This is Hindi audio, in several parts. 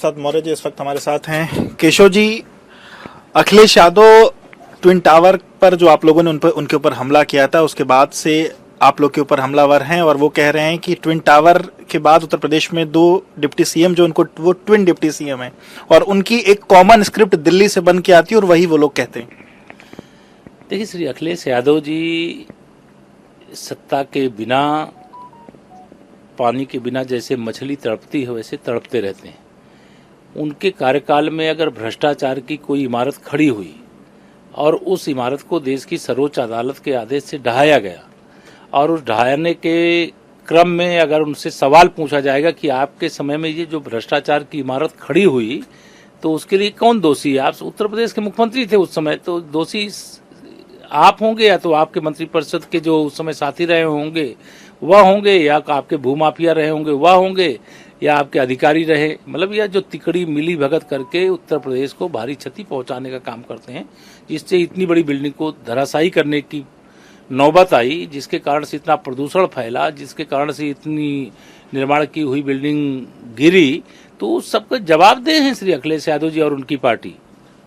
साथ मौर्य जी इस वक्त हमारे साथ हैं। केशव जी, अखिलेश यादव ट्विन टावर पर जो आप लोगों ने उनके ऊपर हमला किया था, उसके बाद से आप लोग के ऊपर हमलावर हैं और वो कह रहे हैं कि ट्विन टावर के बाद उत्तर प्रदेश में 2 डिप्टी सीएम जो उनको वो ट्विन डिप्टी सीएम हैं और उनकी एक कॉमन स्क्रिप्ट दिल्ली से बन के आती है और वही वो लोग कहते हैं। देखिए, श्री अखिलेश यादव जी सत्ता के बिना, पानी के बिना जैसे मछली तड़पती है वैसे तड़पते रहते हैं। उनके कार्यकाल में अगर भ्रष्टाचार की कोई इमारत खड़ी हुई और उस इमारत को देश की सर्वोच्च अदालत के आदेश से ढहाया गया और उस ढहाने के क्रम में अगर उनसे सवाल पूछा जाएगा कि आपके समय में ये जो भ्रष्टाचार की इमारत खड़ी हुई तो उसके लिए कौन दोषी है, आप उत्तर प्रदेश के मुख्यमंत्री थे उस समय, तो दोषी आप होंगे या तो आपके मंत्रिपरिषद के जो उस समय साथी रहे होंगे वह होंगे, या आपके भूमाफिया रहे होंगे वह होंगे, या आपके अधिकारी रहे। मतलब यह जो तिकड़ी मिली भगत करके उत्तर प्रदेश को भारी क्षति पहुंचाने का काम करते हैं, जिससे इतनी बड़ी बिल्डिंग को धराशायी करने की नौबत आई, जिसके कारण से इतना प्रदूषण फैला, जिसके कारण से इतनी निर्माण की हुई बिल्डिंग गिरी, तो उस सबका जवाबदेह हैं श्री अखिलेश यादव जी और उनकी पार्टी।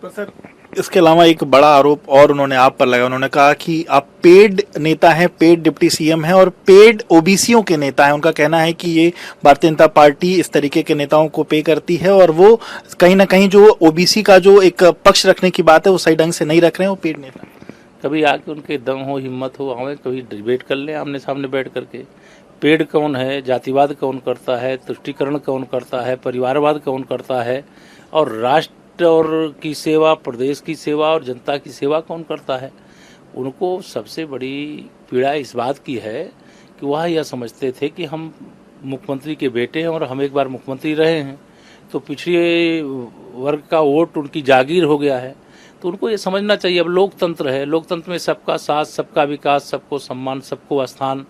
तो सर, इसके अलावा एक बड़ा आरोप और उन्होंने आप पर लगाया। उन्होंने कहा कि आप पेड नेता हैं, पेड डिप्टी सीएम हैं और पेड ओबीसीओं के नेता हैं। उनका कहना है कि ये भारतीय जनता पार्टी इस तरीके के नेताओं को पे करती है और वो कहीं ना कहीं जो ओबीसी का जो एक पक्ष रखने की बात है वो सही ढंग से नहीं रख रहे हैं, वो पेड नेता। कभी आके उनके दम हो, हिम्मत हो, आवे कभी डिबेट कर ले आमने सामने बैठ करके। पेड कौन है, जातिवाद कौन करता है, तुष्टीकरण कौन करता है, परिवारवाद कौन करता है, और राष्ट्र और की सेवा, प्रदेश की सेवा और जनता की सेवा कौन करता है। उनको सबसे बड़ी पीड़ा इस बात की है कि वह यह समझते थे कि हम मुख्यमंत्री के बेटे हैं और हम एक बार मुख्यमंत्री रहे हैं, तो पिछड़े वर्ग का वोट उनकी जागीर हो गया है। तो उनको ये समझना चाहिए अब लोकतंत्र है, लोकतंत्र में सबका साथ, सबका विकास, सबको सम्मान, सबको स्थान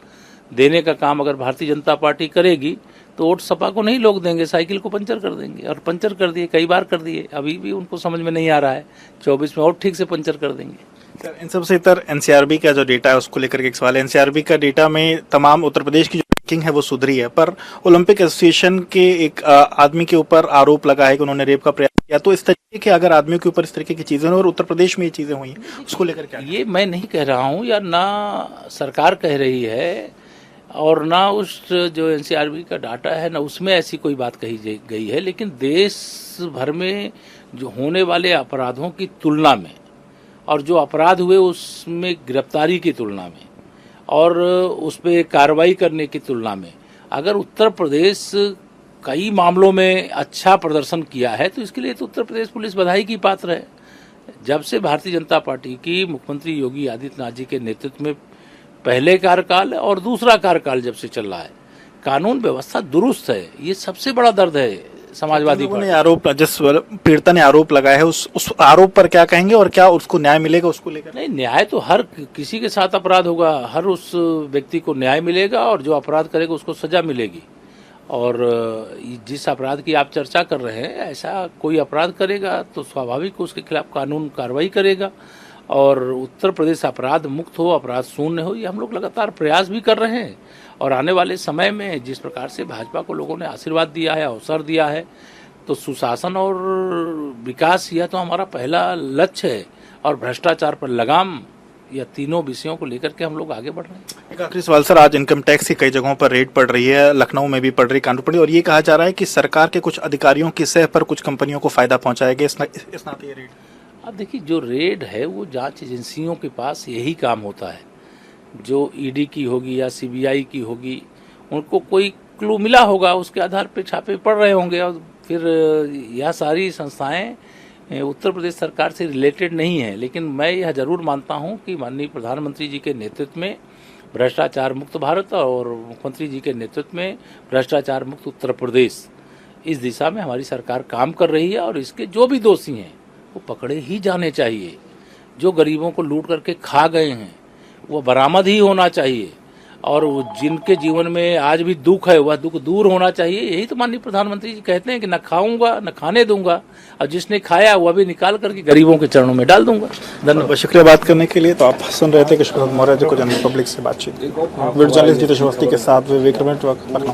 देने का काम अगर भारतीय जनता पार्टी करेगी तो वोट सपा को नहीं लोग देंगे, साइकिल को पंचर कर देंगे, और पंचर कर दिए, कई बार कर दिए, अभी भी उनको समझ में नहीं आ रहा है, 24 में और ठीक से पंचर कर देंगे। सर, इन सबसे इतर एनसीआरबी का जो डेटा है उसको लेकर के एक सवाल है। एनसीआरबी का डेटा में तमाम उत्तर प्रदेश की जो रैंकिंग है वो सुधरी है, पर ओलंपिक एसोसिएशन के एक आदमी के ऊपर आरोप लगा है कि उन्होंने रेप का प्रयास किया। तो इस तरीके के अगर आदमियों के ऊपर इस तरीके की चीजें और उत्तर प्रदेश में ये चीजें हुई, उसको लेकर क्या? ये मैं नहीं कह रहा हूँ या ना सरकार कह रही है और ना उस जो एनसीआरबी का डाटा है ना उसमें ऐसी कोई बात कही गई है, लेकिन देश भर में जो होने वाले अपराधों की तुलना में और जो अपराध हुए उसमें गिरफ्तारी की तुलना में और उस पर कार्रवाई करने की तुलना में अगर उत्तर प्रदेश कई मामलों में अच्छा प्रदर्शन किया है तो इसके लिए तो उत्तर प्रदेश पुलिस बधाई की पात्र है। जब से भारतीय जनता पार्टी की मुख्यमंत्री योगी आदित्यनाथ जी के नेतृत्व में पहले कार्यकाल और दूसरा कार्यकाल जब से चल रहा है, कानून व्यवस्था दुरुस्त है, ये सबसे बड़ा दर्द है समाजवादी पार्टी। आरोप जिस पीड़िता ने आरोप लगाया है उस आरोप पर क्या कहेंगे और क्या उसको न्याय मिलेगा उसको लेकर? नहीं, न्याय तो हर किसी के साथ अपराध होगा, हर उस व्यक्ति को न्याय मिलेगा और जो अपराध करेगा उसको सजा मिलेगी। और जिस अपराध की आप चर्चा कर रहे हैं, ऐसा कोई अपराध करेगा तो स्वाभाविक उसके खिलाफ कानून कार्रवाई करेगा और उत्तर प्रदेश अपराध मुक्त हो, अपराध शून्य हो, ये हम लोग लगातार प्रयास भी कर रहे हैं। और आने वाले समय में जिस प्रकार से भाजपा को लोगों ने आशीर्वाद दिया है, अवसर दिया है, तो सुशासन और विकास यह तो हमारा पहला लक्ष्य है और भ्रष्टाचार पर लगाम, या तीनों विषयों को लेकर के हम लोग आगे बढ़ रहे हैं। एक आखिरी सवाल सर, आज इनकम टैक्स की कई जगहों पर रेड पड़ रही है, लखनऊ में भी पड़ रही, कानपुर पड़ी, और ये कहा जा रहा है कि सरकार के कुछ अधिकारियों की सह पर कुछ कंपनियों को फायदा पहुंचाएगा इस नाते ये रेड। अब देखिए, जो रेड है वो जांच एजेंसियों के पास यही काम होता है, जो ईडी की होगी या सीबीआई की होगी, उनको कोई क्लू मिला होगा, उसके आधार पर छापे पड़ रहे होंगे और फिर यह सारी संस्थाएं उत्तर प्रदेश सरकार से रिलेटेड नहीं है। लेकिन मैं यह जरूर मानता हूं कि माननीय प्रधानमंत्री जी के नेतृत्व में भ्रष्टाचार मुक्त भारत और मुख्यमंत्री जी के नेतृत्व में भ्रष्टाचार मुक्त उत्तर प्रदेश, इस दिशा में हमारी सरकार काम कर रही है और इसके जो भी दोषी हैं वो पकड़े ही जाने चाहिए। जो गरीबों को लूट करके खा गए हैं वो बरामद ही होना चाहिए और जिनके जीवन में आज भी दुख है वह दुख दूर होना चाहिए। यही तो माननीय प्रधानमंत्री जी कहते हैं कि न खाऊंगा न खाने दूंगा, और जिसने खाया वह भी निकाल करके गरीबों के चरणों में डाल दूंगा। धन्यवाद, शुक्रिया बात करने के लिए। तो आप सुन रहे थे किशोर मौर्य जी को जनरल पब्लिक से बातचीत, वीडियो जर्नलिस्ट जीतेश अवस्थी के साथ विवेक रमेश, लखनऊ।